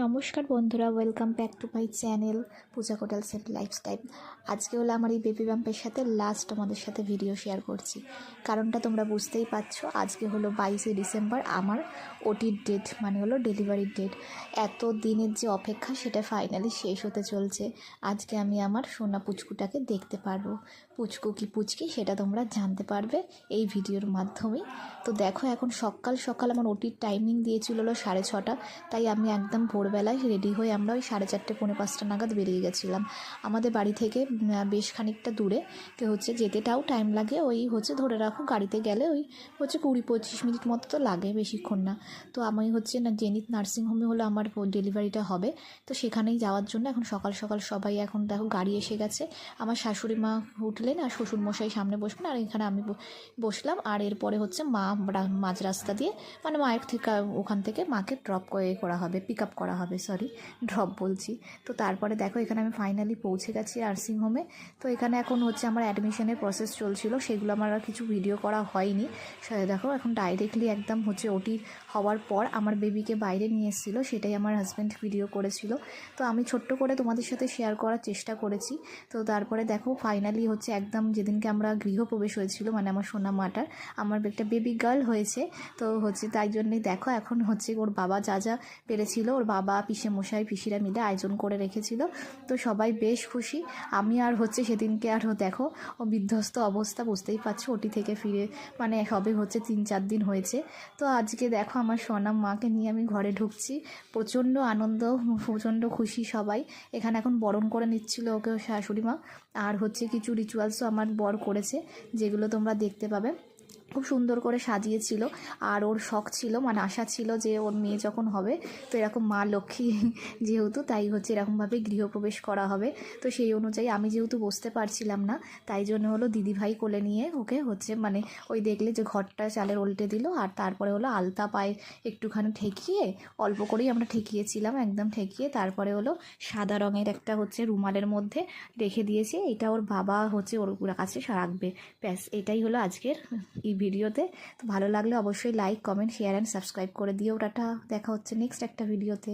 নমস্কার বন্ধুরা, welcome back to my channel Puja Kotals and lifestyle. আজকে হলো আমার এই বেবি বাম্পের সাথে লাস্ট আমাদের সাথে ভিডিও শেয়ার করছি। কারণটা তোমরা বুঝতেই পারছো, আজকে হলো 22শে ডিসেম্বর, আমার ওটির ডেট, মানে হলো ডেলিভারির ডেট। এত দিনের যে অপেক্ষা সেটা ফাইনালি শেষ হতে চলছে। আজকে আমি আমার সোনা পুচকুটাকে দেখতে পারবো। পুচকু কি পুচকি সেটা তোমরা জানতে পারবে এই ভিডিওর মাধ্যমেই। তো দেখো, এখন সকাল সকাল আমার ওটির টাইমিং দিয়েছিল হলো 6:30, তাই আমি একদম ভোরবেলায় রেডি হয়ে আমরা ওই 4:30 পৌনে 5টা নাগাদ বেরিয়ে গেছিলাম। আমাদের বাড়ি থেকে বেশ খানিকটা দূরে, যেতেটাও টাইম লাগে, ওই ধরে রাখো গাড়িতে গেলে ওই 20-25 মিনিট মতো তো লাগে, বেশিক্ষণ না। তো আমি জেনিথ নার্সিংহোমে হলো আমার ডেলিভারিটা হবে। তো সেখানেই যাওয়ার জন্য এখন সকাল সকাল সবাই, এখন দেখো গাড়ি এসে গেছে। আমার শাশুড়ি মা উঠলেন আর শ্বশুরমশাই সামনে বসবেন, আর এখানে আমি বসলাম। আর এরপরে মা মাঝ রাস্তা দিয়ে, মানে মায়ের থেকে ওখান থেকে মাকে ড্রপ করা হবে, পিক আপ করা হবে, ড্রপ বলছি। তো তারপরে দেখো, এখানে আমি ফাইনালি পৌঁছে গেছি নার্সিংহোমে। তো এখানে এখন আমার অ্যাডমিশনের প্রসেস চলছিল, সেগুলো আমার আর কিছু ভিডিও করা হয়নি। দেখো এখন ডাইরেক্টলি একদম ওটি হওয়ার পর আমার বেবিকে বাইরে নিয়ে এসেছিলো, সেটাই আমার হাজব্যান্ড ভিডিও করেছিল। তো আমি ছোট্ট করে তোমাদের সাথে শেয়ার করার চেষ্টা করেছি। তো তারপরে দেখো ফাইনালি একদম যেদিনকে আমরা গৃহপ্রবেশ হয়েছিল, মানে আমার সোনা মাটার, আমার একটা বেবি গার্ল হয়েছে। তো তাই জন্যই দেখো এখন ওর বাবা যা যা পেরেছিল, ওর বাবা, পিসে মশাই, পিসিরা মিলে আয়োজন করে রেখেছিল। তো সবাই বেশ খুশি। আমি আর সেদিনকে আর দেখো ও বিধ্বস্ত অবস্থা, বুঝতেই পারছো, ওটি থেকে ফিরে মানে সবে 3-4 দিন হয়েছে। তো আজকে দেখো আমার সোনা মাকে নিয়ে আমি ঘরে ঢুকছি। প্রচণ্ড আনন্দ, প্রচণ্ড খুশি সবাই। এখানে এখন বরণ করে নিচ্ছিল ওকে শাশুড়ি মা। আর কিছু রিচুয়ালসও আমার বর করেছে, যেগুলো তোমরা দেখতে পাবে। খুব সুন্দর করে সাজিয়েছিল। আর ওর শখ ছিল, মানে আশা ছিল যে ওর মেয়ে যখন হবে তো এরকম মা লক্ষ্মী যেহেতু, তাই এরকমভাবে গৃহপ্রবেশ করা হবে। তো সেই অনুযায়ী আমি যেহেতু বসতে পারছিলাম না, তাই জন্য দিদিভাই কোলে নিয়ে ওকে মানে ওই দেখলে যে ঘরটা চালের উল্টে দিল। আর তারপরে আলতা পায়ে একটুখানি ঠেকিয়ে, অল্প করেই আমরা ঠেকিয়েছিলাম, একদম ঠেকিয়ে তারপরে সাদা রঙের একটা রুমালের মধ্যে রেখে দিয়েছে। এটা ওর বাবা ওর কাছে রাখবে। ব্যাস, এটাই হলো আজকের এই ভিডিওতে। তো ভালো লাগলে অবশ্যই like, comment, share and subscribe করে দিও। ওটা দেখা হচ্ছে নেক্সট একটা ভিডিওতে।